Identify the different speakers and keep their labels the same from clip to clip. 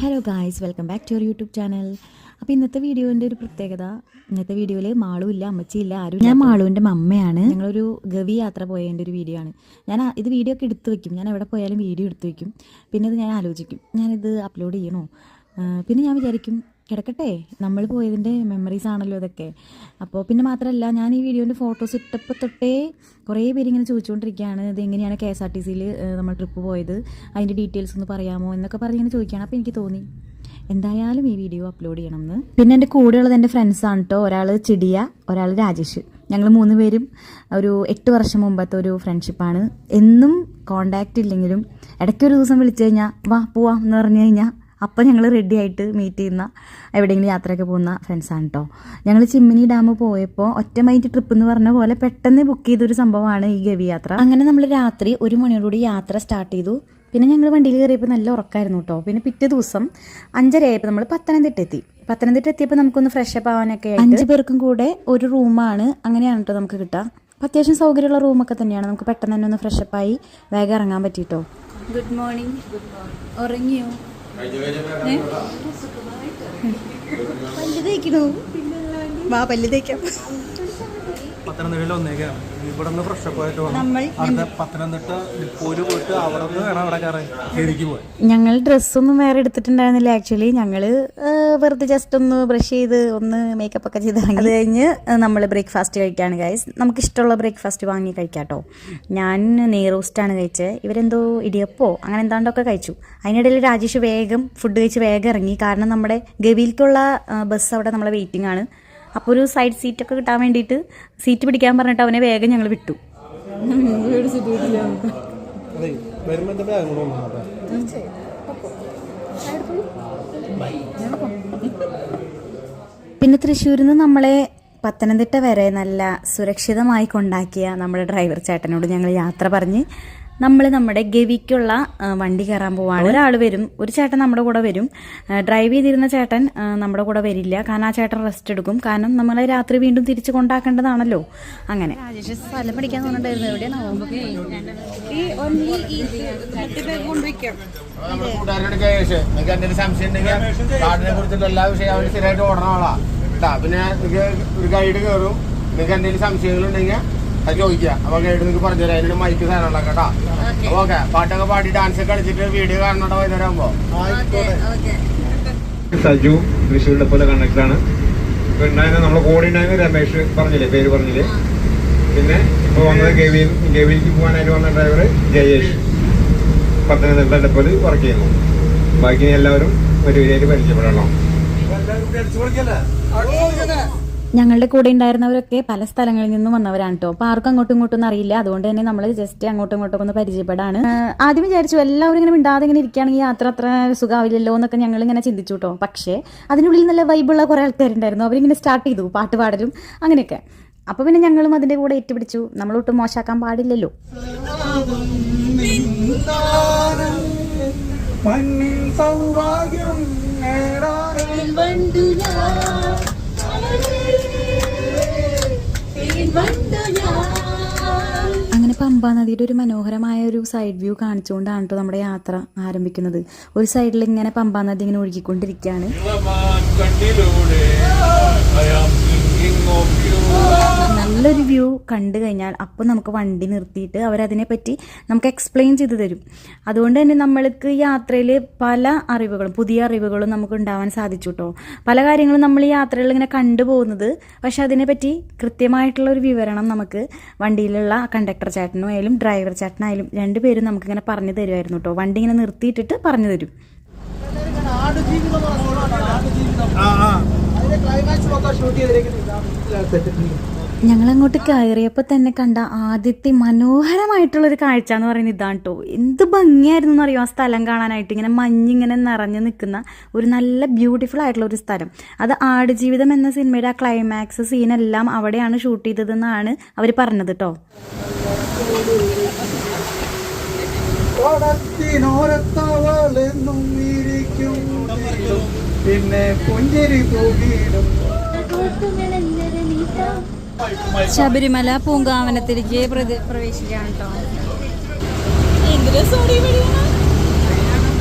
Speaker 1: Hello guys, welcome back to your YouTube channel. അപ്പോൾ ഇന്നത്തെ വീഡിയോൻ്റെ ഒരു പ്രത്യേകത, ഇന്നത്തെ വീഡിയോയിൽ മാളും ഇല്ല, അമ്മച്ചിയില്ല, ആരും. ഞാൻ മാളുവിൻ്റെ മമ്മയാണ്. ഞങ്ങളൊരു ഗവി യാത്ര പോയതിൻ്റെ ഒരു വീഡിയോ ആണ്. ഇത് വീഡിയോ ഒക്കെ എടുത്ത് വയ്ക്കും. ഞാൻ എവിടെ പോയാലും വീഡിയോ എടുത്ത് വയ്ക്കും. പിന്നെ ഇത് ഞാൻ ആലോചിക്കും, ഞാനിത് അപ്ലോഡ് ചെയ്യണോ. പിന്നെ ഞാൻ വിചാരിക്കും കിടക്കട്ടെ, നമ്മൾ പോയതിൻ്റെ മെമ്മറീസ് ആണല്ലോ ഇതൊക്കെ. അപ്പോൾ പിന്നെ മാത്രമല്ല, ഞാൻ ഈ വീഡിയോൻ്റെ ഫോട്ടോസ് ഇട്ടപ്പോൾ തൊട്ടേ കുറേ പേര് ഇങ്ങനെ ചോദിച്ചുകൊണ്ടിരിക്കുകയാണ്, ഇത് എങ്ങനെയാണ് KSRTCയിൽ നമ്മൾ ട്രിപ്പ് പോയത്, അതിൻ്റെ ഡീറ്റെയിൽസ് ഒന്ന് പറയാമോ എന്നൊക്കെ പറഞ്ഞിങ്ങനെ ചോദിക്കുകയാണ്. അപ്പോൾ എനിക്ക് തോന്നി എന്തായാലും ഈ വീഡിയോ അപ്ലോഡ് ചെയ്യണം എന്ന്. പിന്നെ എൻ്റെ കൂടെയുള്ളത് എൻ്റെ ഫ്രണ്ട്സാണ് കേട്ടോ. ഒരാൾ ചിടിയ, ഒരാൾ രാജേഷ്. ഞങ്ങൾ 3 പേരും ഒരു 8 വർഷം മുമ്പത്തെ ഒരു ഫ്രണ്ട്ഷിപ്പാണ്. എന്നും കോണ്ടാക്റ്റ് ഇല്ലെങ്കിലും ഇടയ്ക്കൊരു ദിവസം വിളിച്ചു കഴിഞ്ഞാൽ വാ പോവാം എന്ന് പറഞ്ഞു കഴിഞ്ഞാൽ അപ്പം ഞങ്ങൾ റെഡി ആയിട്ട് മീറ്റ് ചെയ്യുന്ന, എവിടെയെങ്കിലും യാത്രയൊക്കെ പോകുന്ന ഫ്രണ്ട്സാണ് കേട്ടോ. ഞങ്ങൾ ചിമ്മിനി ഡാം പോയപ്പോൾ ഒറ്റ മൈൻഡ് ട്രിപ്പ് എന്ന് പറഞ്ഞ പോലെ പെട്ടെന്ന് ബുക്ക് ചെയ്തൊരു സംഭവമാണ് ഈ ഗവി യാത്ര. അങ്ങനെ നമ്മൾ രാത്രി 1 മണിയോടുകൂടി യാത്ര സ്റ്റാർട്ട് ചെയ്തു. പിന്നെ ഞങ്ങൾ വണ്ടിയിൽ കയറിയപ്പോൾ നല്ല ഉറക്കമായിരുന്നു കേട്ടോ. പിന്നെ പിറ്റേ ദിവസം 5:30 ആയപ്പോൾ നമ്മൾ പത്തനംതിട്ട എത്തിയപ്പോൾ നമുക്കൊന്ന് ഫ്രഷപ്പ് ആവാനൊക്കെ 5 പേർക്കും കൂടെ ഒരു റൂമാണ്. അങ്ങനെയാണ് കേട്ടോ നമുക്ക് കിട്ടുക. അപ്പോൾ അത്യാവശ്യം സൗകര്യമുള്ള റൂമൊക്കെ തന്നെയാണ്. നമുക്ക് പെട്ടെന്ന് തന്നെ ഒന്ന് ഫ്രഷപ്പായി വേഗം ഇറങ്ങാൻ പറ്റിയിട്ടോ.
Speaker 2: Good morning. ഉറങ്ങിയോ? പല്ല് തേക്കണോ? വാ പല്ല് തേക്കാം.
Speaker 3: പത്തനംതിട്ടയിൽ വന്നേക്കാണ്. ഇവിടെ നിന്ന് ഫ്രഷപ്പ് ആയിട്ട് അടുത്ത പത്തനംതിട്ട ഡിപ്പോയിൽ പോയിട്ട് അവിടെ നിന്ന് വേണം അവിടെ കയറിക്ക് പോയി.
Speaker 1: ഞങ്ങൾ ഡ്രസ്സൊന്നും വേറെ എടുത്തിട്ടുണ്ടായിരുന്നില്ല. ആക്ച്വലി ഞങ്ങൾ വെറുതെ ജസ്റ്റ് ഒന്ന് ബ്രഷ് ചെയ്ത് ഒന്ന് മേക്കപ്പ് ഒക്കെ ചെയ്ത് അത് കഴിഞ്ഞ് നമ്മൾ ബ്രേക്ക്ഫാസ്റ്റ് കഴിക്കുകയാണ് ഗൈസ്. നമുക്കിഷ്ടമുള്ള ബ്രേക്ക്ഫാസ്റ്റ് വാങ്ങി കഴിക്കാം കേട്ടോ. ഞാൻ നെയ്റോസ്റ്റാണ് കഴിച്ചത്. ഇവരെന്തോ ഇടിയപ്പോ അങ്ങനെ എന്താണ്ടൊക്കെ കഴിച്ചു. അതിനിടയിൽ രാജേഷ് വേഗം ഫുഡ് കഴിച്ച് വേഗം ഇറങ്ങി. കാരണം നമ്മുടെ ഗവിയിലേക്കുള്ള ബസ് അവിടെ നമ്മളെ വെയിറ്റിംഗ് ആണ്. അപ്പോൾ ഒരു സൈഡ് സീറ്റൊക്കെ കിട്ടാൻ വേണ്ടിയിട്ട് സീറ്റ് പിടിക്കാൻ പറഞ്ഞിട്ട് അവനെ വേഗം ഞങ്ങൾ വിട്ടു. പിന്നെ തൃശ്ശൂരിൽ നിന്ന് നമ്മളെ പത്തനംതിട്ട വരെ നല്ല സുരക്ഷിതമായി കൊണ്ടാക്കിയ നമ്മുടെ ഡ്രൈവർ ചേട്ടനോട് ഞങ്ങൾ യാത്ര പറഞ്ഞ് നമ്മൾ നമ്മുടെ ഗവിക്കുള്ള വണ്ടി കയറാൻ പോവാണ്. ഒരാൾ വരും, ഒരു ചേട്ടൻ നമ്മുടെ കൂടെ വരും. ഡ്രൈവ് ചെയ്തിരുന്ന ചേട്ടൻ നമ്മുടെ കൂടെ വരില്ല. കാരണം ആ ചേട്ടൻ റെസ്റ്റ് എടുക്കും. കാരണം നമ്മളെ രാത്രി വീണ്ടും തിരിച്ച് കൊണ്ടാക്കേണ്ടതാണല്ലോ. അങ്ങനെ
Speaker 2: സ്ഥലം പഠിക്കാൻ തോന്നുന്നുണ്ടായിരുന്നു. എവിടെയാണ്
Speaker 4: സംശയം ഉണ്ടെങ്കിൽ കാടിനെ കുറിച്ചിട്ട് എല്ലാ വിഷയം അവർ സ്ഥിരമായിട്ട് ഓടണ ആളാ കേട്ടാ. പിന്നെ നിങ്ങൾക്ക് ഒരു ഗൈഡ് കയറും. നിങ്ങൾക്ക് എന്തെങ്കിലും സംശയങ്ങളുണ്ടെങ്കിൽ അത് ചോദിക്കുക. അപ്പൊ ഗൈഡ് നിങ്ങൾക്ക് പറഞ്ഞുതരാം. അതിനൊരു മൈക്ക് സാധനം കേട്ടാ. ഓക്കെ, പാട്ടൊക്കെ പാടി ഡാൻസ് ഒക്കെ കളിച്ചിട്ട് വീഡിയോ കാണണോ വൈകുന്നേരം ആകുമ്പോ.
Speaker 5: സജു തൃശ്ശൂരിലെ പോലെ കണ്ടക്ടറാണ്. ഉണ്ടായിരുന്ന നമ്മളെ കൂടെ ഉണ്ടായിരുന്ന രമേഷ് പറഞ്ഞില്ലേ, പേര് പറഞ്ഞില്ലേ. പിന്നെ ഇപ്പോൾ വന്നത് ഗവിയിലേക്ക് പോകാനായിട്ട് വന്ന ഡ്രൈവർ ജയേഷ്, പത്തനംതിട്ട ഡെപ്പോയിൽ വർക്ക് ചെയ്യുന്നു. ബാക്കി എല്ലാവരും ഒരു വരിയായിട്ട് പരിചയപ്പെടണം.
Speaker 1: ഞങ്ങളുടെ കൂടെ ഉണ്ടായിരുന്നവരൊക്കെ പല സ്ഥലങ്ങളിൽ നിന്നും വന്നവരാണ് കേട്ടോ. അപ്പോൾ ആർക്കും അങ്ങോട്ടും ഇങ്ങോട്ടും ഒന്നും അറിയില്ല. അതുകൊണ്ട് തന്നെ നമ്മൾ ജസ്റ്റ് അങ്ങോട്ടും ഇങ്ങോട്ടും ഒന്ന് പരിചയപ്പെടാണ്. ആദ്യം വിചാരിച്ചു എല്ലാവരും ഇങ്ങനെ മിണ്ടാതെ ഇങ്ങനെ ഇരിക്കുകയാണെങ്കിൽ യാത്ര അത്ര സുഖമാവില്ലല്ലോ എന്നൊക്കെ ഞങ്ങൾ ഇങ്ങനെ ചിന്തിച്ചു കേട്ടോ. പക്ഷേ അതിനുള്ളിൽ നല്ല വൈബുള്ള കുറേ ആൾക്കാരുണ്ടായിരുന്നു. അവരിങ്ങനെ സ്റ്റാർട്ട് ചെയ്തു പാട്ട് പാടലും അങ്ങനെയൊക്കെ. അപ്പോൾ പിന്നെ ഞങ്ങളും അതിൻ്റെ കൂടെ ഏറ്റുപിടിച്ചു. നമ്മളൊട്ടും മോശമാക്കാൻ പാടില്ലല്ലോ. അങ്ങനെ പമ്പാ നദിയുടെ ഒരു മനോഹരമായ ഒരു സൈഡ് വ്യൂ കാണിച്ചുകൊണ്ടാണ് കേട്ടോ നമ്മുടെ യാത്ര ആരംഭിക്കുന്നത്. ഒരു സൈഡിൽ ഇങ്ങനെ പമ്പാ നദി ഇങ്ങനെ ഒഴുകിക്കൊണ്ടിരിക്കുകയാണ്. നല്ലൊരു വ്യൂ കണ്ടു കഴിഞ്ഞാൽ അപ്പോൾ നമുക്ക് വണ്ടി നിർത്തിയിട്ട് അവരതിനെ പറ്റി നമുക്ക് എക്സ്പ്ലെയിൻ ചെയ്ത് തരും. അതുകൊണ്ട് തന്നെ നമ്മൾക്ക് യാത്രയിൽ പല അറിവുകളും പുതിയ അറിവുകളും നമുക്ക് ഉണ്ടാവാൻ സാധിച്ചു കേട്ടോ. പല കാര്യങ്ങളും നമ്മൾ ഈ യാത്രയിൽ ഇങ്ങനെ കണ്ടുപോകുന്നത്, പക്ഷെ അതിനെപ്പറ്റി കൃത്യമായിട്ടുള്ള ഒരു വിവരണം നമുക്ക് വണ്ടിയിലുള്ള കണ്ടക്ടർ ചേട്ടനായാലും ഡ്രൈവർ ചേട്ടനായാലും 2 പേരും നമുക്കിങ്ങനെ പറഞ്ഞു തരുമായിരുന്നു കേട്ടോ. വണ്ടി ഇങ്ങനെ നിർത്തിയിട്ടിട്ട് പറഞ്ഞു തരും. ഞങ്ങളങ്ങോട്ട് കയറിയപ്പോൾ തന്നെ കണ്ട ആദ്യത്തെ മനോഹരമായിട്ടുള്ളൊരു കാഴ്ച എന്ന് പറയുന്നത് ഇതാണ് കേട്ടോ. എന്ത് ഭംഗിയായിരുന്നു എന്നറിയോ ആ സ്ഥലം കാണാനായിട്ട്. ഇങ്ങനെ മഞ്ഞിങ്ങനെ നിറഞ്ഞു നിൽക്കുന്ന ഒരു നല്ല ബ്യൂട്ടിഫുൾ ആയിട്ടുള്ള ഒരു സ്ഥലം. അത് ആടുജീവിതം എന്ന സിനിമയുടെ ആ ക്ലൈമാക്സ് സീനെല്ലാം അവിടെയാണ് ഷൂട്ട് ചെയ്തതെന്നാണ് അവർ പറഞ്ഞത് കേട്ടോ.
Speaker 3: പിന്നെ പുഞ്ചിരി പോകിടും.
Speaker 2: ശബരിമല പൂങ്കാവനത്തിലേക്ക് പ്രവേശിക്കുകയാണ് കേട്ടോ.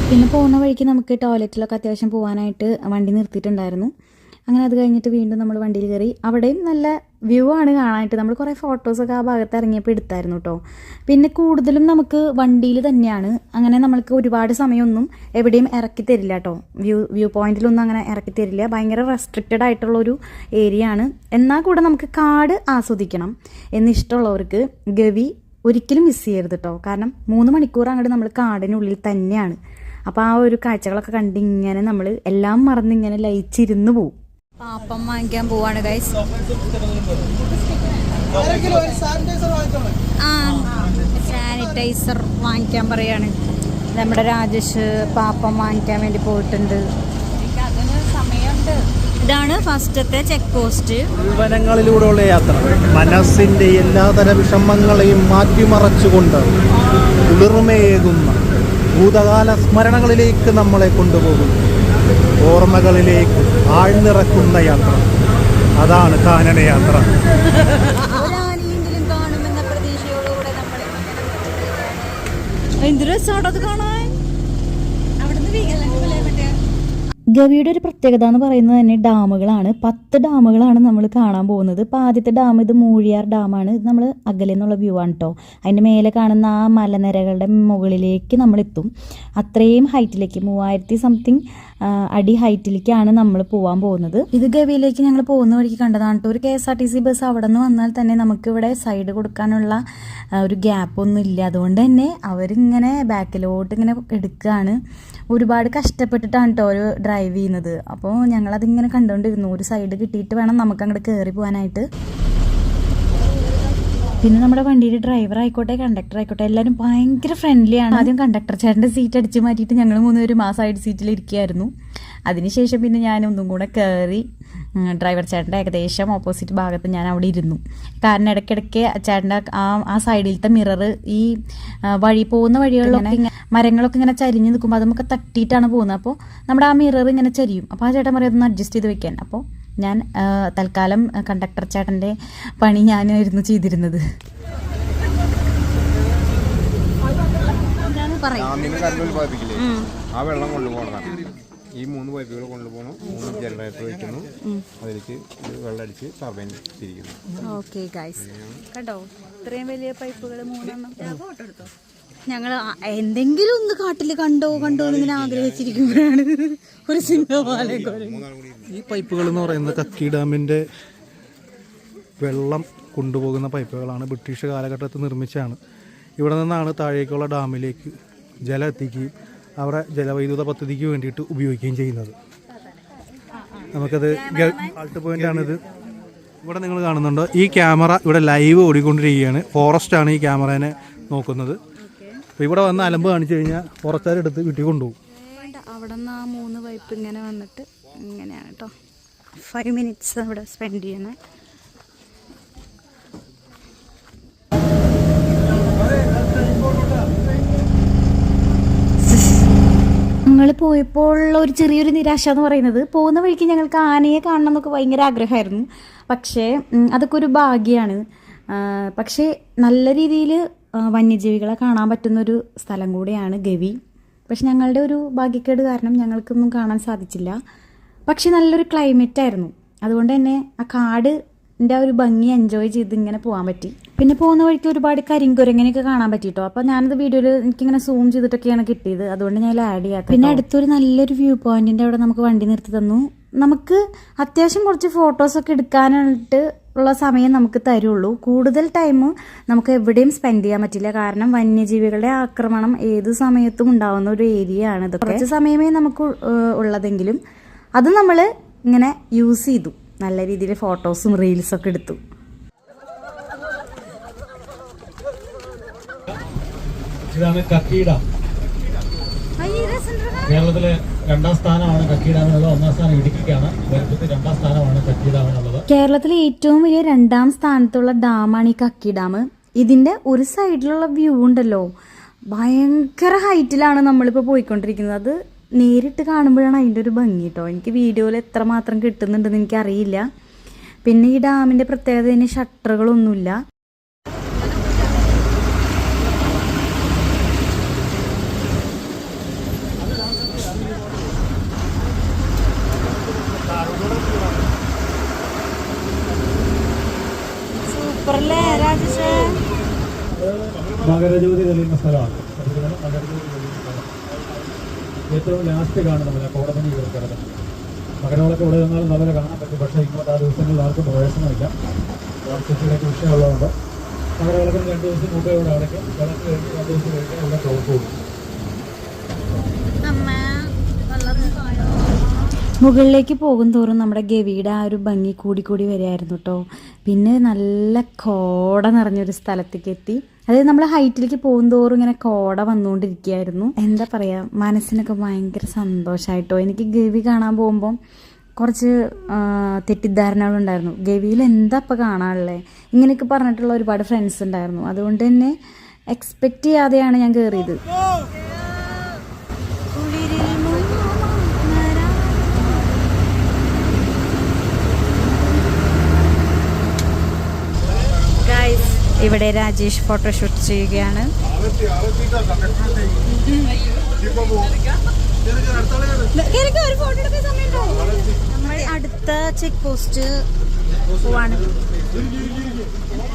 Speaker 1: പിന്നെ പോകുന്ന വഴിക്ക് നമുക്ക് ടോയ്ലറ്റിലൊക്കെ അത്യാവശ്യം പോകാനായിട്ട് വണ്ടി നിർത്തിയിട്ടുണ്ടായിരുന്നു. അങ്ങനെ അത് കഴിഞ്ഞിട്ട് വീണ്ടും നമ്മൾ വണ്ടിയിൽ കയറി. അവിടെയും നല്ല വ്യൂ ആണ് കാണാനായിട്ട്. നമ്മൾ കുറേ ഫോട്ടോസൊക്കെ ആ ഭാഗത്ത് ഇറങ്ങിയപ്പോൾ എടുത്തായിരുന്നു കേട്ടോ. പിന്നെ കൂടുതലും നമുക്ക് വണ്ടിയിൽ തന്നെയാണ്. അങ്ങനെ നമ്മൾക്ക് ഒരുപാട് സമയമൊന്നും എവിടെയും ഇറക്കി തരില്ല കേട്ടോ. വ്യൂ പോയിന്റിലൊന്നും അങ്ങനെ ഇറക്കി തരില്ല. ഭയങ്കര റെസ്ട്രിക്റ്റഡ് ആയിട്ടുള്ളൊരു ഏരിയ ആണ്. എന്നാൽ കൂടെ നമുക്ക് കാട് ആസ്വദിക്കണം എന്നിഷ്ടമുള്ളവർക്ക് ഗവി ഒരിക്കലും മിസ് ചെയ്യരുത് കേട്ടോ. കാരണം 3 മണിക്കൂർ അങ്ങോട്ട് നമ്മൾ കാടിനുള്ളിൽ തന്നെയാണ്. അപ്പോൾ ആ ഒരു കാഴ്ചകളൊക്കെ കണ്ട് ഇങ്ങനെ നമ്മൾ എല്ലാം മറന്ന് ഇങ്ങനെ ലയിച്ചിരുന്ന് പോവും.
Speaker 2: പാപ്പം വാങ്ങിക്കാൻ പോവാണ് ഗൈസ്. സാനിറ്റൈസർ വാങ്ങിക്കാൻ പറയാണ്. നമ്മുടെ രാജേഷ് പാപ്പം വാങ്ങിക്കാൻ വേണ്ടി പോയിട്ടുണ്ട്. അതിന് സമയമുണ്ട്. ഇതാണ് ഫസ്റ്റത്തെ ചെക്ക് പോസ്റ്റ്.
Speaker 3: വനങ്ങളിലൂടെയുള്ള യാത്ര മനസ്സിന്റെ എല്ലാതര വിഷമങ്ങളെയും മാറ്റിമറച്ചുകൊണ്ട് കുളിർമയേകുന്ന ഭൂതകാല സ്മരണകളിലേക്ക് നമ്മളെ കൊണ്ടുപോകും. ഓർമ്മകളിലേക്ക് ആഴ്ന്നിറക്കുന്ന യാത്ര, അതാണ് കാനന യാത്ര.
Speaker 2: ഒരാനെയെങ്കിലും കാണുമെന്ന പ്രതീക്ഷയോടുകൂടെ നമ്മൾ എന്ത് രസമാണത് കാണാൻ.
Speaker 1: ഗവിയുടെ ഒരു പ്രത്യേകത എന്ന് പറയുന്നത് തന്നെ ഡാമുകളാണ്. 10 ഡാമുകളാണ് നമ്മൾ കാണാൻ പോകുന്നത്. ഇപ്പോൾ ആദ്യത്തെ ഡാം ഇത് മൂഴിയാർ ഡാമാണ്. ഇത് നമ്മൾ അകലെ നിന്നുള്ള വ്യൂ ആണ് കേട്ടോ. അതിൻ്റെ മേലെ കാണുന്ന ആ മലനിരകളുടെ മുകളിലേക്ക് നമ്മളെത്തും. അത്രയും ഹൈറ്റിലേക്ക് 3000 സംതിങ് അടി ഹൈറ്റിലേക്കാണ് നമ്മൾ പോകാൻ പോകുന്നത്. ഇത് ഗവിയിലേക്ക് ഞങ്ങൾ പോകുന്ന വഴിക്ക് കണ്ടതാണ് കേട്ടോ. ഒരു KSRTC ബസ് അവിടെ നിന്ന് വന്നാൽ തന്നെ നമുക്കിവിടെ സൈഡ് കൊടുക്കാനുള്ള ഒരു ഗ്യാപ്പൊന്നും ഇല്ല. അതുകൊണ്ട് തന്നെ അവരിങ്ങനെ ബാക്കിലോട്ട് ഇങ്ങനെ എടുക്കുകയാണ്. ഒരുപാട് കഷ്ടപ്പെട്ടിട്ടാണ് കേട്ടോ ഒരു ഡ്രൈവ് ചെയ്യുന്നത്. അപ്പോൾ ഞങ്ങളതിങ്ങനെ കണ്ടുകൊണ്ടിരുന്നു. ഒരു സൈഡ് കിട്ടിയിട്ട് വേണം നമുക്ക് അങ്ങോട്ട് കയറി പോകാനായിട്ട്. പിന്നെ നമ്മുടെ വണ്ടിയുടെ ഡ്രൈവർ ആയിക്കോട്ടെ കണ്ടക്ടർ ആയിക്കോട്ടെ എല്ലാവരും ഭയങ്കര ഫ്രണ്ട്ലിയാണ്. ആദ്യം കണ്ടക്ടർ ചേട്ടൻ്റെ സീറ്റ് അടിച്ച് മാറ്റിയിട്ട് ഞങ്ങൾ 3 പേരും ആ സൈഡ് സീറ്റിൽ ഇരിക്കുകയായിരുന്നു. അതിനുശേഷം പിന്നെ ഞാൻ ഒന്നും കൂടെ കയറി ഡ്രൈവർ ചേട്ടൻ്റെ ഏകദേശം ഓപ്പോസിറ്റ് ഭാഗത്ത് ഞാൻ അവിടെ ഇരുന്നു. കാരണം ഇടയ്ക്കിടയ്ക്ക് ചേട്ടൻ്റെ ആ സൈഡിലത്തെ മിറർ ഈ പോകുന്ന വഴികളിലൊക്കെ മരങ്ങളൊക്കെ ഇങ്ങനെ ചരിഞ്ഞ് നിൽക്കുമ്പോൾ അതൊക്കെ തട്ടിയിട്ടാണ് പോകുന്നത്. അപ്പോൾ നമ്മുടെ ആ മിറർ ഇങ്ങനെ ചരിയും. അപ്പോൾ ആ ചേട്ടൻ പറയും അതൊന്ന് അഡ്ജസ്റ്റ് ചെയ്ത് വെക്കാൻ. അപ്പോൾ ഞാൻ തൽക്കാലം കണ്ടക്ടർ ചേട്ടൻ്റെ പണി ഞാനായിരുന്നു ചെയ്തിരുന്നത്.
Speaker 5: ആ വെള്ളം കൊണ്ടുപോകണം. ഈ 3 പൈപ്പുകൾ കൊണ്ടുപോകണം. 3 ജനറേറ്റർ വയ്ക്കുന്നു. അതിലേക്ക് വെള്ളം അടിച്ച് ടർബൈൻ തിരിക്കുന്നു.
Speaker 2: ഓക്കെ ഗൈസ്, കണ്ടോ ഇത്രയും വലിയ പൈപ്പുകൾ 3 ഞങ്ങൾ എന്തെങ്കിലും ഒന്ന് കാട്ടിൽ കണ്ടോ എന്നിങ്ങനെ ആഗ്രഹിച്ചിരിക്കുമ്പോഴാണ് ഒരു സിംഹവാലയെ
Speaker 3: ഈ പൈപ്പുകൾ എന്ന് പറയുന്നത് കക്കി ഡാമിൻ്റെ വെള്ളം കൊണ്ടുപോകുന്ന പൈപ്പുകളാണ്. ബ്രിട്ടീഷ് കാലഘട്ടത്തിൽ നിർമ്മിച്ചതാണ്. ഇവിടെ നിന്നാണ് താഴേക്കുള്ള ഡാമിലേക്ക് ജലം എത്തിക്കുകയും അവിടെ ജലവൈദ്യുത പദ്ധതിക്ക് വേണ്ടിയിട്ട് ഉപയോഗിക്കുകയും ചെയ്യുന്നത്. നമുക്കത് ആൾട്ട് പോയിൻ്റാണിത്. ഇവിടെ നിങ്ങൾ കാണുന്നുണ്ടോ ഈ ക്യാമറ ഇവിടെ ലൈവ് ഓടിക്കൊണ്ടിരിക്കുകയാണ്. ഫോറസ്റ്റാണ് ഈ ക്യാമറേനെ നോക്കുന്നത്. അപ്പോൾ ഇവിടെ വന്ന് അലമ്പ് കാണിച്ചു കഴിഞ്ഞാൽ ഫോറസ്റ്റുകാരെടുത്ത് വീട്ടിൽ കൊണ്ടുപോകും.
Speaker 2: അവിടെ നിന്ന് ആ 3 പൈപ്പ് ഇങ്ങനെ വന്നിട്ട് ഇങ്ങനെയാണ് കേട്ടോ. 5 മിനിറ്റ്സ് അവിടെ സ്പെൻഡ് ചെയ്യണേ.
Speaker 1: ഞങ്ങൾ പോയപ്പോൾ ഒരു ചെറിയൊരു നിരാശ എന്ന് പറയുന്നത് പോകുന്ന വഴിക്ക് ഞങ്ങൾക്ക് ആനയെ കാണണം എന്നൊക്കെ ഭയങ്കര ആഗ്രഹമായിരുന്നു. പക്ഷേ അതൊക്കെ ഒരു ഭാഗ്യമാണ്. പക്ഷേ നല്ല രീതിയിൽ വന്യജീവികളെ കാണാൻ പറ്റുന്നൊരു സ്ഥലം കൂടിയാണ് ഗവി. പക്ഷെ ഞങ്ങളുടെ ഒരു ഭാഗ്യക്കേട് കാരണം ഞങ്ങൾക്കൊന്നും കാണാൻ സാധിച്ചില്ല. പക്ഷെ നല്ലൊരു ക്ലൈമറ്റ് ആയിരുന്നു. അതുകൊണ്ട് തന്നെ ആ കാടിൻ്റെ ഒരു ഭംഗി എൻജോയ് ചെയ്ത് ഇങ്ങനെ പോകാൻ പറ്റി. പിന്നെ പോകുന്ന വഴിക്ക് ഒരുപാട് കരിങ്കുരങ്ങനെയൊക്കെ കാണാൻ പറ്റിയിട്ടോ. അപ്പോൾ ഞാനത് വീഡിയോയിൽ എനിക്കിങ്ങനെ സൂം ചെയ്തിട്ടൊക്കെയാണ് കിട്ടിയത്. അതുകൊണ്ട് ഞാൻ ആഡ് ചെയ്യാത്ത. പിന്നെ അടുത്തൊരു നല്ലൊരു വ്യൂ പോയിന്റിൻ്റെ അവിടെ നമുക്ക് വണ്ടി നിർത്തി തന്നു. നമുക്ക് അത്യാവശ്യം കുറച്ച് ഫോട്ടോസൊക്കെ എടുക്കാനായിട്ട് ഉള്ള സമയം നമുക്ക് തരുള്ളൂ. കൂടുതൽ ടൈം നമുക്ക് എവിടെയും സ്പെൻഡ് ചെയ്യാൻ പറ്റില്ല. കാരണം വന്യജീവികളുടെ ആക്രമണം ഏത് സമയത്തും ഉണ്ടാവുന്ന ഒരു ഏരിയ ആണ്. ഇത് കുറച്ച് സമയമേ നമുക്ക് ഉള്ളതെങ്കിലും അത് നമ്മൾ ഇങ്ങനെ യൂസ് ചെയ്തു. നല്ല രീതിയിൽ ഫോട്ടോസും റീൽസൊക്കെ എടുത്തു.
Speaker 6: ഇതാണ് കക്കി ഡാം. കേരളത്തിലെ 2ാം സ്ഥാനമാണ് കക്കി ഡാമിനുള്ളത്. 1ാം സ്ഥാനം ഇടുക്കിക്കാണ്. കേരളത്തിൽ 2ാം സ്ഥാനമാണ് കക്കി ഡാമിനുള്ളത്.
Speaker 1: കേരളത്തിലെ ഏറ്റവും വലിയ 2ാം സ്ഥാനത്തുള്ള ഡാമാണ് ഈ കക്കി ഡാം. ഇതിൻ്റെ ഒരു സൈഡിലുള്ള വ്യൂ ഉണ്ടല്ലോ, ഭയങ്കര ഹൈറ്റിലാണ് നമ്മളിപ്പോൾ പോയിക്കൊണ്ടിരിക്കുന്നത്. അത് നേരിട്ട് കാണുമ്പോഴാണ് അതിൻ്റെ ഒരു ഭംഗി കേട്ടോ. എനിക്ക് വീഡിയോയിൽ എത്രമാത്രം കിട്ടുന്നുണ്ടെന്ന് എനിക്കറിയില്ല. പിന്നെ ഈ ഡാമിൻ്റെ പ്രത്യേകത ഇതിന് ഷട്ടറുകളൊന്നുമില്ല.
Speaker 6: മകരജ്യോതി തെളിയുന്ന സ്ഥലമാണ്. അതുപോലെ മകരജ്യോതി തെളിയുന്ന സ്ഥലം ഏറ്റവും ലാസ്റ്റ് കാണും നമ്മളെ കോടമഞ്ഞ് കിടക്കുന്നത്. മകരവിളക്ക് ഇവിടെ നിന്നാലും നമ്മളെ കാണാൻ പറ്റും. പക്ഷേ ഇങ്ങോട്ട് ആ ദിവസങ്ങളിൽ ആർക്കും പ്രവേശനമില്ല. കൃഷിയിലേക്ക് വിഷയമുള്ളതുകൊണ്ട് മകരവിളക്കിന് 2 ദിവസം മുമ്പേ ഇവിടെ അടയ്ക്കും. വിളക്ക് കഴിഞ്ഞ് 2 ദിവസം കഴിഞ്ഞാൽ ഇവിടെ ക്ലോസ് പോകും.
Speaker 1: മുകളിലേക്ക് പോകും തോറും നമ്മുടെ ഗവിയുടെ ആ ഒരു ഭംഗി കൂടി വരികയായിരുന്നു കേട്ടോ. പിന്നെ നല്ല കോട നിറഞ്ഞൊരു സ്ഥലത്തേക്ക് എത്തി. അതായത് നമ്മൾ ഹൈറ്റിലേക്ക് പോകും തോറും ഇങ്ങനെ കോട വന്നുകൊണ്ടിരിക്കുകയായിരുന്നു. എന്താ പറയുക, മനസ്സിനൊക്കെ ഭയങ്കര സന്തോഷമായിട്ടോ. എനിക്ക് ഗവി കാണാൻ പോകുമ്പം കുറച്ച് തെറ്റിദ്ധാരണകളുണ്ടായിരുന്നു. ഗവിയിൽ എന്താ ഇപ്പം കാണാനുള്ളത് ഇങ്ങനെയൊക്കെ പറഞ്ഞിട്ടുള്ള ഒരുപാട് ഫ്രണ്ട്സ് ഉണ്ടായിരുന്നു. അതുകൊണ്ട് തന്നെ എക്സ്പെക്റ്റ് ചെയ്യാതെയാണ് ഞാൻ കയറിയത്.
Speaker 2: ഇവിടെ രാജേഷ് ഫോട്ടോഷൂട്ട് ചെയ്യുകയാണ്. നമ്മൾ അടുത്ത ചെക്ക് പോസ്റ്റ് പോവാണ്.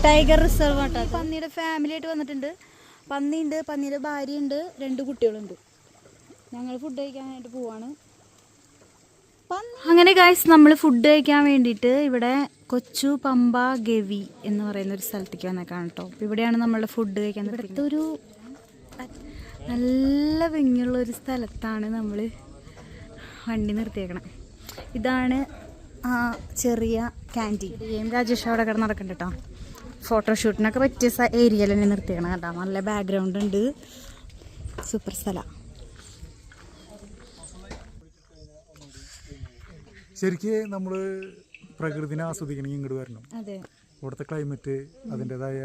Speaker 2: ടൈഗർ റിസർവ് ആട്ടോ. പന്നിയുടെ ഫാമിലി ആയിട്ട് വന്നിട്ടുണ്ട്. പന്നിയുണ്ട്, പന്നിയുടെ ഭാര്യയുണ്ട്, 2 കുട്ടികളുണ്ട്. ഞങ്ങൾ ഫുഡ് കഴിക്കാനായിട്ട് പോവാണ്. അങ്ങനെ ഗൈസ് നമ്മൾ ഫുഡ് കഴിക്കാൻ വേണ്ടിയിട്ട് ഇവിടെ കൊച്ചു പമ്പ ഗവി എന്ന് പറയുന്ന ഒരു സ്ഥലത്തേക്ക് വന്നേക്കാണ് കേട്ടോ. ഇവിടെയാണ് നമ്മളുടെ ഫുഡ് കഴിക്കാൻ. ഇവിടുത്തെ ഒരു നല്ല ഭംഗിയുള്ള ഒരു സ്ഥലത്താണ് നമ്മൾ വണ്ടി നിർത്തിയേക്കണം. ഇതാണ് ആ ചെറിയ ക്യാൻറ്റീൻ. രാജേഷ് അവിടെ കിടന്ന് നടക്കണ്ട കേട്ടോ. ഫോട്ടോഷൂട്ടിനൊക്കെ പറ്റിയ ഏരിയയിൽ തന്നെ നിർത്തിയേക്കണം കേട്ടോ. നല്ല ബാക്ക്ഗ്രൗണ്ട് ഉണ്ട്, സൂപ്പർ സ്ഥലം.
Speaker 3: ശരിക്കും നമ്മൾ പ്രകൃതിനെ ആസ്വദിക്കണമെങ്കിൽ ഇങ്ങോട്ട് വരണം. ഇവിടുത്തെ ക്ലൈമറ്റ്, അതിൻ്റെതായ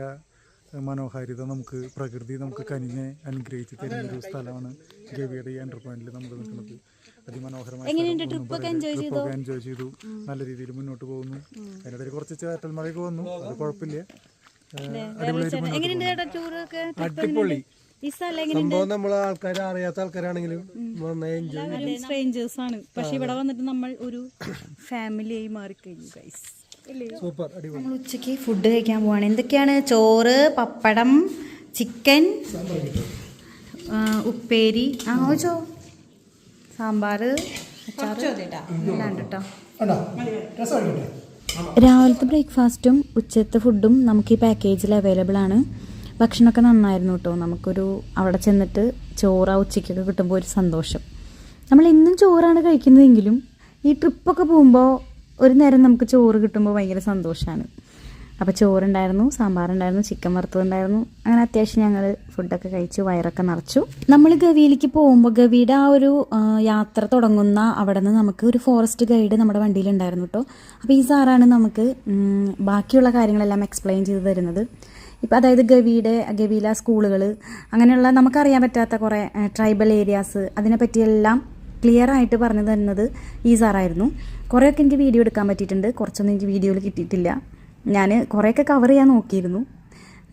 Speaker 3: മനോഹാരിത, നമുക്ക് പ്രകൃതി നമുക്ക് കനിഞ്ഞ് അനുഗ്രഹിച്ച് തരുന്നൊരു സ്ഥലമാണ് ഗവിയുടെ ഈ എൻ്റർ പോയിന്റിൽ നമ്മൾ നിൽക്കുന്നത്. അതിമനോഹരമായി ട്രിപ്പൊക്കെ എൻജോയ് ചെയ്തു. നല്ല രീതിയിൽ മുന്നോട്ട് പോകുന്നു. അതിനിടയിൽ കുറച്ച് ചേട്ടൽ മഴയൊക്കെ വന്നു, അത് കുഴപ്പമില്ല. അടിപൊളി സംഭവം. നമ്മൾ ആൾക്കാർ അറിയാത്ത ആൾക്കാരാണെങ്കിലും
Speaker 2: സ്ട്രേഞ്ചേഴ്സ് ആണ്. പക്ഷെ ഇവിടെ വന്നിട്ട് നമ്മൾ ഒരു ഫാമിലിയായി മാറിക്കഴിഞ്ഞു ഗൈസ്.
Speaker 3: സൂപ്പർ, അടിപൊളി.
Speaker 2: നമ്മൾ ഉച്ചയ്ക്ക് ഫുഡ് കഴിക്കാൻ പോവാണ്. എന്തൊക്കെയാണ്? ചോറ്, പപ്പടം, ചിക്കൻ, ഉപ്പേരി, സാമ്പാർ, കേട്ടോ.
Speaker 1: രാവിലത്തെ ബ്രേക്ക്ഫാസ്റ്റും ഉച്ചത്തെ ഫുഡും നമുക്ക് ഈ പാക്കേജിൽ അവൈലബിൾ ആണ്. ഭക്ഷണമൊക്കെ നന്നായിരുന്നു കേട്ടോ. നമുക്കൊരു അവിടെ ചെന്നിട്ട് ചോറ് ഉച്ചയ്ക്കൊക്കെ കിട്ടുമ്പോൾ ഒരു സന്തോഷം. നമ്മൾ ഇന്നും ചോറാണ് കഴിക്കുന്നതെങ്കിലും ഈ ട്രിപ്പൊക്കെ പോകുമ്പോൾ ഒരു നേരം നമുക്ക് ചോറ് കിട്ടുമ്പോൾ ഭയങ്കര സന്തോഷമാണ്. അപ്പോൾ ചോറുണ്ടായിരുന്നു, സാമ്പാറുണ്ടായിരുന്നു, ചിക്കൻ വറുത്തതുണ്ടായിരുന്നു. അങ്ങനെ അത്യാവശ്യം ഞങ്ങൾ ഫുഡൊക്കെ കഴിച്ചു, വയറൊക്കെ നിറച്ചു. നമ്മൾ ഗവിയിലേക്ക് പോകുമ്പോൾ ഗവിയുടെ ആ ഒരു യാത്ര തുടങ്ങുന്ന അവിടെ നിന്ന് നമുക്ക് ഒരു ഫോറസ്റ്റ് ഗൈഡ് നമ്മുടെ വണ്ടിയിലുണ്ടായിരുന്നു കേട്ടോ. അപ്പോൾ ഈ സാറാണ് നമുക്ക് ബാക്കിയുള്ള കാര്യങ്ങളെല്ലാം എക്സ്പ്ലെയിൻ ചെയ്ത് തരുന്നത്. ഇപ്പോൾ അതായത് ഗവിയിലെ സ്കൂളുകൾ, അങ്ങനെയുള്ള നമുക്കറിയാൻ പറ്റാത്ത കുറേ ട്രൈബൽ ഏരിയാസ്, അതിനെപ്പറ്റിയെല്ലാം ക്ലിയർ ആയിട്ട് പറഞ്ഞു തരുന്നത് ഈ സാറായിരുന്നു. കുറേയൊക്കെ എനിക്ക് വീഡിയോ എടുക്കാൻ പറ്റിയിട്ടുണ്ട്, കുറച്ചൊന്നും എനിക്ക് വീഡിയോയിൽ കിട്ടിയിട്ടില്ല. ഞാൻ കുറേയൊക്കെ കവർ ചെയ്യാൻ നോക്കിയിരുന്നു.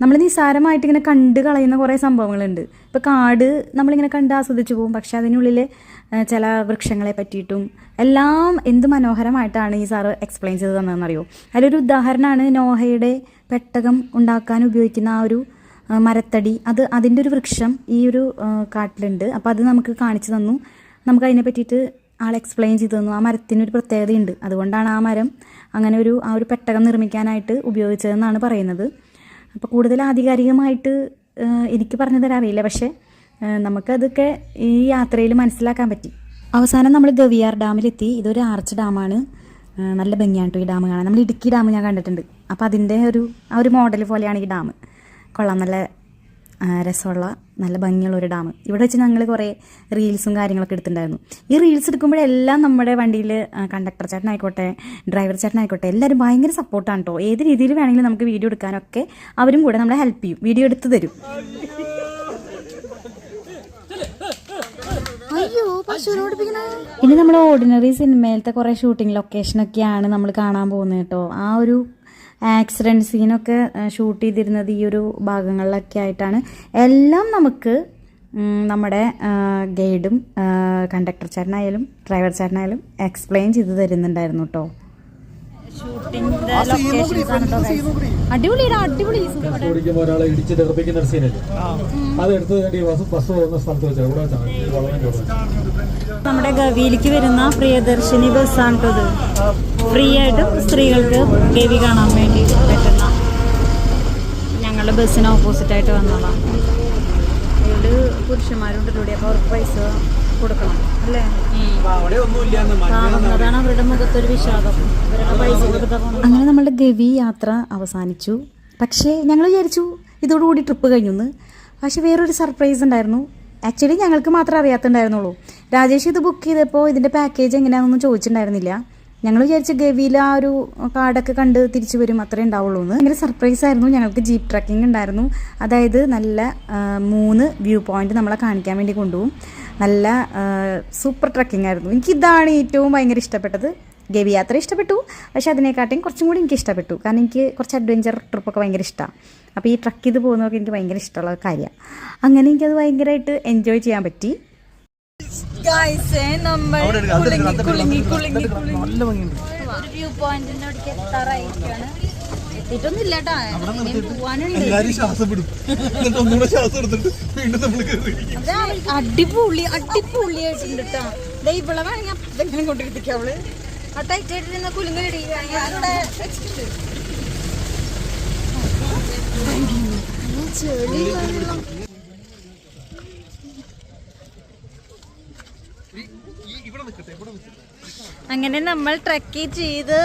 Speaker 1: നമ്മൾ നിസ്സാരമായിട്ട് ഇങ്ങനെ കണ്ട് കളയുന്ന കുറേ സംഭവങ്ങളുണ്ട്. ഇപ്പോൾ കാട് നമ്മളിങ്ങനെ കണ്ട് ആസ്വദിച്ച് പോകും, പക്ഷെ അതിനുള്ളിൽ ചില വൃക്ഷങ്ങളെ പറ്റിയിട്ടും എല്ലാം എന്ത് മനോഹരമായിട്ടാണ് ഈ സാറ് എക്സ്പ്ലെയിൻ ചെയ്ത് തന്നതെന്നറിയോ. അതിലൊരു ഉദാഹരണമാണ് നോഹയുടെ പെട്ടകം ഉണ്ടാക്കാൻ ഉപയോഗിക്കുന്ന ആ ഒരു മരത്തടി. അതിൻ്റെ ഒരു വൃക്ഷം ഈ ഒരു കാട്ടിലുണ്ട്. അപ്പോൾ അത് നമുക്ക് കാണിച്ചു തന്നു. നമുക്ക് അതിനെ പറ്റിയിട്ട് ആൾ എക്സ്പ്ലെയിൻ ചെയ്തു തന്നു. ആ മരത്തിനൊരു പ്രത്യേകതയുണ്ട്, അതുകൊണ്ടാണ് ആ മരം അങ്ങനെ ആ ഒരു പെട്ടകം നിർമ്മിക്കാനായിട്ട് ഉപയോഗിച്ചതെന്നാണ് പറയുന്നത്. അപ്പോൾ കൂടുതൽ ആധികാരികമായിട്ട് എനിക്ക് പറഞ്ഞു തരാൻ അറിയില്ല, പക്ഷേ നമുക്കതൊക്കെ ഈ യാത്രയിൽ മനസ്സിലാക്കാൻ പറ്റി. അവസാനം നമ്മൾ ഗവിയാർ ഡാമിലെത്തി. ഇതൊരു ആർച്ച് ഡാമാണ്. നല്ല ഭംഗിയാണ് കേട്ടോ ഈ ഡാം കാണാൻ. നമ്മൾ ഇടുക്കി ഡാം ഞാൻ കണ്ടിട്ടുണ്ട്. അപ്പോൾ അതിൻ്റെ ആ ഒരു മോഡൽ പോലെയാണ് ഈ ഡാം. കൊള്ളാം, നല്ല രസമുള്ള നല്ല ഭംഗിയുള്ള ഒരു ഡാം. ഇവിടെ വെച്ച് ഞങ്ങൾ കുറേ റീൽസും കാര്യങ്ങളൊക്കെ എടുത്തിട്ടുണ്ടായിരുന്നു. ഈ റീൽസ് എടുക്കുമ്പോഴെല്ലാം നമ്മുടെ വണ്ടിയിൽ കണ്ടക്ടർ ചേട്ടനായിക്കോട്ടെ, ഡ്രൈവർ ചേട്ടനായിക്കോട്ടെ, എല്ലാവരും ഭയങ്കര സപ്പോർട്ടാണ് കേട്ടോ. ഏത് രീതിയിൽ വേണമെങ്കിലും നമുക്ക് വീഡിയോ എടുക്കാനൊക്കെ അവരും കൂടെ നമ്മളെ ഹെൽപ്പ് ചെയ്യും, വീഡിയോ എടുത്ത് തരും. ഇനി നമ്മൾ ഓർഡിനറി സിനിമയിലത്തെ കുറേ ഷൂട്ടിംഗ് ലൊക്കേഷനൊക്കെയാണ് നമ്മൾ കാണാൻ പോകുന്നത് കേട്ടോ. ആ ഒരു ആക്സിഡൻറ്റ് സീനൊക്കെ ഷൂട്ട് ചെയ്തിരുന്നത് ഈ ഒരു ഭാഗങ്ങളിലൊക്കെ ആയിട്ടാണ്. എല്ലാം നമുക്ക് നമ്മുടെ ഗൈഡും കണ്ടക്ടർ ചേട്ടനായാലും ഡ്രൈവർ ചേട്ടനായാലും എക്സ്പ്ലെയിൻ ചെയ്ത് തരുന്നുണ്ടായിരുന്നു കേട്ടോ.
Speaker 2: ഷൂട്ടിംഗ് ലൊക്കേഷൻസ് ആണ് കേട്ടോ. അടിപൊളിയാ, അടിപൊളി.
Speaker 6: ബസ് ഓടിക്കുമ്പോൾ ഒരാളെ ഇടിച്ച് തെറിപ്പിക്കുന്ന ഒരു സീനല്ലേ, അത് എടുത്തു വേണ്ടി ബസ് പോകുന്ന സ്ഥലത്ത് വെച്ചാൽ ഇവിടെ വെച്ചാൽ വളരെ ചോദിച്ചു.
Speaker 2: നമ്മുടെ ഗവിയിലേക്ക് വരുന്ന പ്രിയദർശിനി ബസ്സാണ് കേട്ടത്. ഫ്രീ ആയിട്ട് സ്ത്രീകൾക്ക് ഗവി കാണാൻ വേണ്ടി പറ്റുന്ന ഞങ്ങളുടെ ബസ്സിന് ഓപ്പോസിറ്റ് ആയിട്ട് വന്നതാണ്. ഇതിൽ പുരുഷന്മാരുണ്ടിലൂടെ അപ്പോൾ അവർക്ക് പൈസ കൊടുക്കണം അല്ലേ? അതാണ് അവരുടെ മുഖത്തൊരു വിഷാദം. ഇവരുടെ പൈസ കൊടുത്താൽ
Speaker 1: അങ്ങനെ നമ്മളുടെ ഗവി യാത്ര അവസാനിച്ചു. പക്ഷേ ഞങ്ങൾ വിചാരിച്ചു ഇതോടുകൂടി ട്രിപ്പ് കഴിഞ്ഞു. പക്ഷെ വേറൊരു സർപ്രൈസ് ഉണ്ടായിരുന്നു. ആക്ച്വലി ഞങ്ങൾക്ക് മാത്രമേ അറിയാത്തുണ്ടായിരുന്നുള്ളൂ. രാജേഷ് ഇത് ബുക്ക് ചെയ്തപ്പോൾ ഇതിൻ്റെ പാക്കേജ് എങ്ങനെയാണെന്നൊന്നും ചോദിച്ചിട്ടുണ്ടായിരുന്നില്ല. ഞങ്ങൾ വിചാരിച്ചു ഗവിയിൽ ആ ഒരു കാടൊക്കെ കണ്ട് തിരിച്ചു വരും, അത്രേ ഉണ്ടാവുള്ളൂ എന്ന്. ഭയങ്കര സർപ്രൈസ് ആയിരുന്നു. ഞങ്ങൾക്ക് ജീപ്പ് ട്രക്കിംഗ് ഉണ്ടായിരുന്നു. അതായത് നല്ല 3 വ്യൂ പോയിന്റ് നമ്മളെ കാണിക്കാൻ വേണ്ടി കൊണ്ടുപോകും. നല്ല സൂപ്പർ ട്രക്കിംഗ് ആയിരുന്നു. എനിക്കിതാണ് ഏറ്റവും ഭയങ്കര ഇഷ്ടപ്പെട്ടത്. ഗവി യാത്ര ഇഷ്ടപ്പെട്ടു, പക്ഷെ അതിനെക്കാട്ടും കുറച്ചും കൂടി എനിക്ക് ഇഷ്ടപ്പെട്ടു. കാരണം എനിക്ക് കുറച്ച് അഡ്വഞ്ചർ ട്രിപ്പൊക്കെ ഭയങ്കര ഇഷ്ടമാണ്. അപ്പോൾ ഈ ട്രക്ക് ചെയ്ത് പോകുന്നതൊക്കെ എനിക്ക് ഭയങ്കര ഇഷ്ടമുള്ള കാര്യമാണ്. അങ്ങനെ എനിക്കത് ഭയങ്കരമായിട്ട് എൻജോയ് ചെയ്യാൻ പറ്റി.
Speaker 2: വ്യൂ പോയിന്റിന്റെ അവിടേക്ക് എത്താറായിരിക്കാണ്. എത്തിയിട്ടൊന്നുമില്ല കേട്ടോ, അടിപൊളി അടിപൊളിയായിട്ടുണ്ട് കേട്ടോ. ഇവിടെ വേണമെങ്കിൽ ഇതെങ്ങനെ കൊണ്ടിരിക്കാം. അവള് ആ ടൈറ്റായിട്ടിരുന്ന കുലുങ്ങടി ചെളി വെള്ളം. അങ്ങനെ നമ്മൾ ട്രക്ക് ചെയ്ത്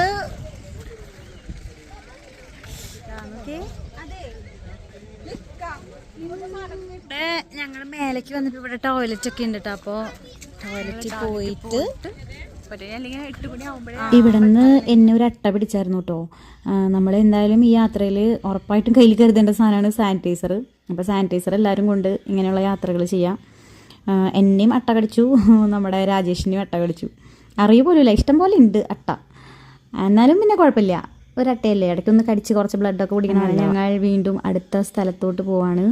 Speaker 2: ഞങ്ങൾ മേലേക്ക് വന്നിട്ട് ഇവിടെ ടോയ്ലറ്റ് ഒക്കെ ഉണ്ട് കേട്ടോ. അപ്പോൾ ടോയ്ലറ്റിൽ പോയിട്ട്
Speaker 1: ഇവിടെ നിന്ന് എന്നെ ഒരു അട്ട പിടിച്ചായിരുന്നു കേട്ടോ. നമ്മൾ എന്തായാലും ഈ യാത്രയിൽ ഉറപ്പായിട്ടും കയ്യിൽ കരുതേണ്ട സാധനമാണ് സാനിറ്റൈസർ. അപ്പോൾ സാനിറ്റൈസർ എല്ലാവരും കൊണ്ട് ഇങ്ങനെയുള്ള യാത്രകൾ ചെയ്യാം. എന്നെയും അട്ട കടിച്ചു, നമ്മുടെ രാജേഷിനെയും അട്ട കടിച്ചു. അറിയ പോലുമില്ല, ഇഷ്ടം പോലെ ഉണ്ട് അട്ട. എന്നാലും പിന്നെ കുഴപ്പമില്ല, ഒരട്ടയല്ലേ, ഇടയ്ക്കൊന്ന് കടിച്ച് കുറച്ച് ബ്ലഡൊക്കെ കുടിക്കണമാണ്. ഞങ്ങൾ വീണ്ടും അടുത്ത സ്ഥലത്തോട്ട് പോവാണ്.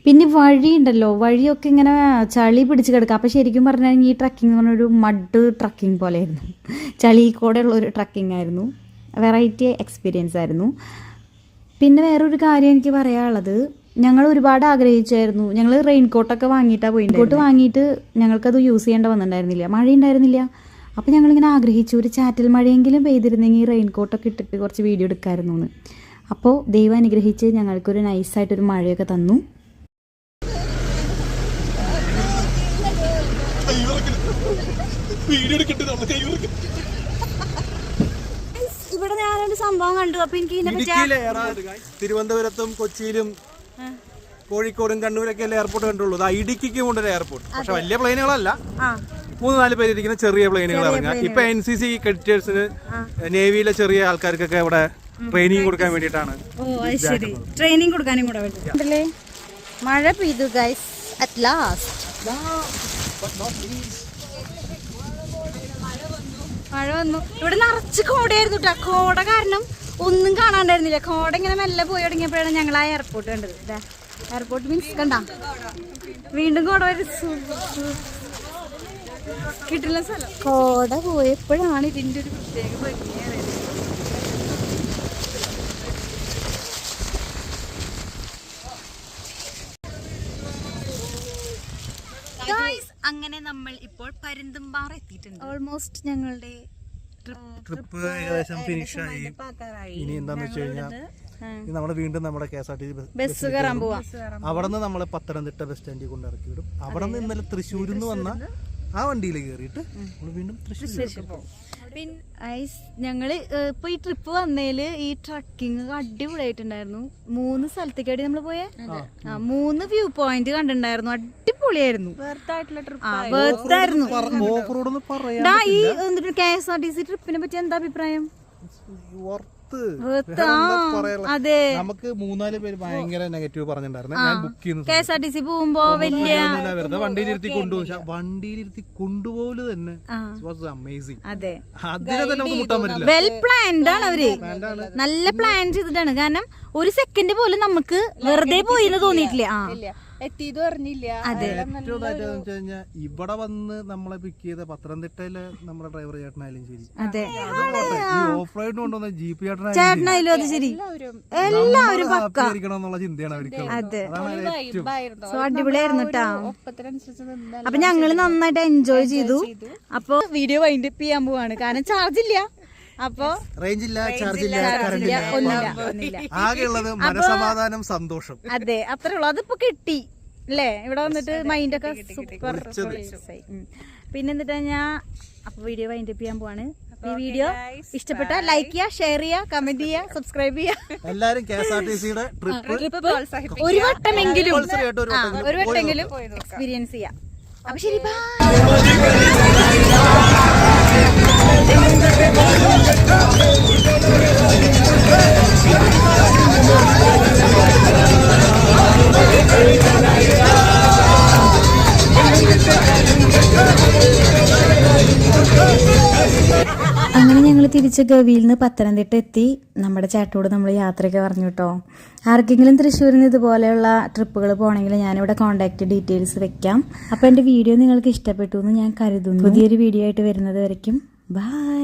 Speaker 1: പിന്നെ വഴിയുണ്ടല്ലോ, വഴിയൊക്കെ ഇങ്ങനെ ചളി പിടിച്ച് കിടക്കുക. അപ്പോൾ ശരിക്കും പറഞ്ഞാൽ ഈ ട്രക്കിംഗ് എന്ന് പറഞ്ഞൊരു മഡ് ട്രക്കിംഗ് പോലെയായിരുന്നു. ചളി കൂടെ ഉള്ളൊരു ട്രക്കിംഗ് ആയിരുന്നു. വെറൈറ്റി എക്സ്പീരിയൻസ് ആയിരുന്നു. പിന്നെ വേറൊരു കാര്യം എനിക്ക് പറയാനുള്ളത്, ഞങ്ങൾ ഒരുപാട് ആഗ്രഹിച്ചായിരുന്നു. ഞങ്ങൾ റെയിൻകോട്ടൊക്കെ വാങ്ങിയിട്ടാണ് പോയി. റെയിൻകോട്ട് വാങ്ങിയിട്ട് ഞങ്ങൾക്കത് യൂസ് ചെയ്യേണ്ട വന്നിട്ടുണ്ടായിരുന്നില്ല, മഴയുണ്ടായിരുന്നില്ല. അപ്പോൾ ഞങ്ങളിങ്ങനെ ആഗ്രഹിച്ചു ഒരു ചാറ്റൽ മഴയെങ്കിലും പെയ്തിരുന്നെങ്കിൽ റെയിൻകോട്ടൊക്കെ ഇട്ടിട്ട് കുറച്ച് വീഡിയോ എടുക്കാമായിരുന്നു എന്ന്. അപ്പോൾ ദൈവം അനുഗ്രഹിച്ച് ഞങ്ങൾക്കൊരു നൈസായിട്ടൊരു മഴയൊക്കെ തന്നു.
Speaker 2: ഇവിടെ ഞാനൊരു സംഭവം കണ്ടു. അപ്പൊ എനിക്ക്
Speaker 3: തിരുവനന്തപുരത്തും കൊച്ചിയിലും കോഴിക്കോടും കണ്ണൂരൊക്കെ അല്ലേ എയർപോർട്ട് കണ്ടുള്ളൂ. ഇടുക്കിക്ക് കൊണ്ടൊരു എയർപോർട്ട്, പക്ഷെ വലിയ പ്ലെയിനുകളല്ല, 3-4 പേര് ഇരിക്കുന്ന ചെറിയ പ്ലെയിനുകൾ ഇറങ്ങാം. ഇപ്പൊ NCC കെഡറ്റേഴ്സിന്, നേവിയിലെ ചെറിയ ആൾക്കാർക്കൊക്കെ ഇവിടെ ട്രെയിനിങ് കൊടുക്കാൻ വേണ്ടിയിട്ടാണ്.
Speaker 2: ട്രെയിനിങ് കൊടുക്കാനും കൂടെ വേണ്ടി മഴ പെയ്തു ഗൈസ് അറ്റ് ലാസ്റ്റ്. മഴ വന്നു. ഇവിടെ നിറച്ച് കോടയായിരുന്നു കേട്ടോ. കോട കാരണം ഒന്നും കാണാണ്ടായിരുന്നില്ല. കോട ഇങ്ങനെ മെല്ലെ പോയി തുടങ്ങിയപ്പോഴാണ് ഞങ്ങൾ ആ എയർപോർട്ട് കണ്ടത്. എയർപോർട്ട് മീൻസ് കണ്ട വീണ്ടും കോട കിട്ടില്ല സ്ഥലം. കോട പോയപ്പോഴാണ് ഇതിന്റെ ഒരു പ്രത്യേക ഭംഗിയാണ്. അങ്ങനെ നമ്മൾ ഇപ്പോൾ പരുന്തുംപാറ എത്തിയിട്ടുണ്ട്. ഓൾമോസ്റ്റ് ഞങ്ങളുടെ
Speaker 3: ട്രിപ്പ് ഏകദേശം ഫിനിഷായി. ഇനി എന്താന്ന് വെച്ച് കഴിഞ്ഞാൽ നമ്മള് വീണ്ടും നമ്മുടെ KSRTC
Speaker 2: ബസ് കയറാൻ പോവാ.
Speaker 3: അവിടെ നിന്ന് നമ്മളെ പത്തനംതിട്ട ബസ് സ്റ്റാൻഡിൽ കൊണ്ട് ഇറക്കി വിടും. അവിടെ നിന്ന് ഇന്നലെ തൃശ്ശൂരിൽ നിന്ന് വന്ന ആ വണ്ടിയിൽ കയറിയിട്ട് വീണ്ടും തൃശ്ശൂർ പോകും.
Speaker 2: പിന്നെ ഞങ്ങള് ഇപ്പൊ ഈ ട്രിപ്പ് വന്നതില് ഈ ട്രക്കിംഗ് അടിപൊളിയായിട്ടുണ്ടായിരുന്നു. 3 സ്ഥലത്തേക്കാടി നമ്മള് പോയേ. 3 വ്യൂ പോയിന്റ് കണ്ടിട്ടുണ്ടായിരുന്നു. അടിപൊളിയായിരുന്നു. ഈ KSRTC ട്രിപ്പിനെ പറ്റി എന്താ അഭിപ്രായം?
Speaker 3: അതെ, നമുക്ക് 3-4 പേര് ഭയങ്കര നെഗറ്റീവ് പറഞ്ഞിട്ടുണ്ടായിരുന്നു. ഞാൻ ബുക്ക് ചെയ്യുന്നു
Speaker 2: KSRTC പോകുമ്പോ വലിയ
Speaker 3: വണ്ടിയിലിരുത്തി കൊണ്ടുപോകും. വണ്ടിയിലിരുത്തി കൊണ്ടുപോകല് തന്നെ അമേസിങ്.
Speaker 2: അതെ,
Speaker 3: അതിനെ തന്നെ നമുക്ക് മുട്ടാൻ പറ്റില്ല.
Speaker 2: വെൽ പ്ലാൻഡ് ആണ് അവര്, നല്ല പ്ലാൻ ചെയ്തിട്ടാണ്. കാരണം ഒരു സെക്കൻഡ് പോലും നമുക്ക് വെറുതെ പോയിന്ന് തോന്നിയിട്ടില്ല.
Speaker 7: എത്തിയതും അറിഞ്ഞില്ല.
Speaker 3: ഏറ്റവും ഇതായിട്ടെന്ന് വെച്ച് കഴിഞ്ഞാൽ ഇവിടെ വന്ന് നമ്മളെ പിക്ക് ചെയ്ത പത്തനംതിട്ടയിലെ നമ്മുടെ ഡ്രൈവർ ചേട്ടനായാലും ശരി,
Speaker 2: അതെ,
Speaker 3: അത് പോട്ടെ, ഈ ഓഫ് റോഡിന് കൊണ്ടുവന്ന ജീപ്പ്
Speaker 2: ചേട്ടനായാലും അത് ശരി, എല്ലാവരും പക്ക.
Speaker 3: ചേട്ടനായിരിക്കണം എന്നുള്ള ചിന്തയാണ് അവർക്ക്.
Speaker 2: അതെ,
Speaker 3: അതാണ് ഏറ്റവും
Speaker 2: സോ അടിപൊളിയായിരുന്നു കേട്ടോ.
Speaker 7: ഒപ്പത്തിനനുസരിച്ച് നിന്ന്
Speaker 2: അപ്പൊ ഞങ്ങള് നന്നായിട്ട് എൻജോയ് ചെയ്തു. അപ്പൊ വീഡിയോ വൈൻഡ് അപ്പ് ചെയ്യാൻ പോവാണ്, കാരണം ചാർജ് ഇല്ല. അപ്പൊ
Speaker 3: റേഞ്ച് ഇല്ല, ചാർജ് ഇല്ല, കറണ്ട് ഇല്ല,
Speaker 2: ഒന്നുമില്ല.
Speaker 3: ആകെയുള്ളത് മനസമാധാനം, സന്തോഷം.
Speaker 2: അതെ, അത്രേ ഉള്ളു. അതിപ്പോ കിട്ടി അല്ലേ? ഇവിടെ വന്നിട്ട് മൈൻഡൊക്കെ സൂപ്പർ. പിന്നെ എന്നിട്ട് ഞാൻ അപ്പൊ വീഡിയോ വൈൻഡ് അപ്പ് ചെയ്യാൻ പോവാണ്. ഈ വീഡിയോ ഇഷ്ടപ്പെട്ട ലൈക്ക് ചെയ്യുക, ഷെയർ ചെയ്യുക, കമന്റ് ചെയ്യുക, സബ്സ്ക്രൈബ് ചെയ്യുക.
Speaker 3: എല്ലാരും KSRTCയുടെ ട്രിപ്പ്
Speaker 2: ഒരു വട്ടമെങ്കിലും എക്സ്പീരിയൻസ് ചെയ്യാം. അപ്പൊ ശരി, ബൈ.
Speaker 1: അങ്ങനെ ഞങ്ങൾ തിരിച്ച് ഗവിയിൽ നിന്ന് പത്തനംതിട്ട എത്തി. നമ്മുടെ ചേട്ടനോട് നമ്മൾ യാത്രയൊക്കെ പറഞ്ഞു കേട്ടോ. ആർക്കെങ്കിലും തൃശ്ശൂരിൽ നിന്ന് ഇതുപോലെയുള്ള ട്രിപ്പുകൾ പോകണമെങ്കിൽ ഞാനിവിടെ കോൺടാക്ട് ഡീറ്റെയിൽസ് വെക്കാം. അപ്പോൾ എൻ്റെ വീഡിയോ നിങ്ങൾക്ക് ഇഷ്ടപ്പെട്ടു എന്ന് ഞാൻ കരുതുന്നു. പുതിയൊരു വീഡിയോ ആയിട്ട് വരുന്നത് വരയ്ക്കും ബൈ.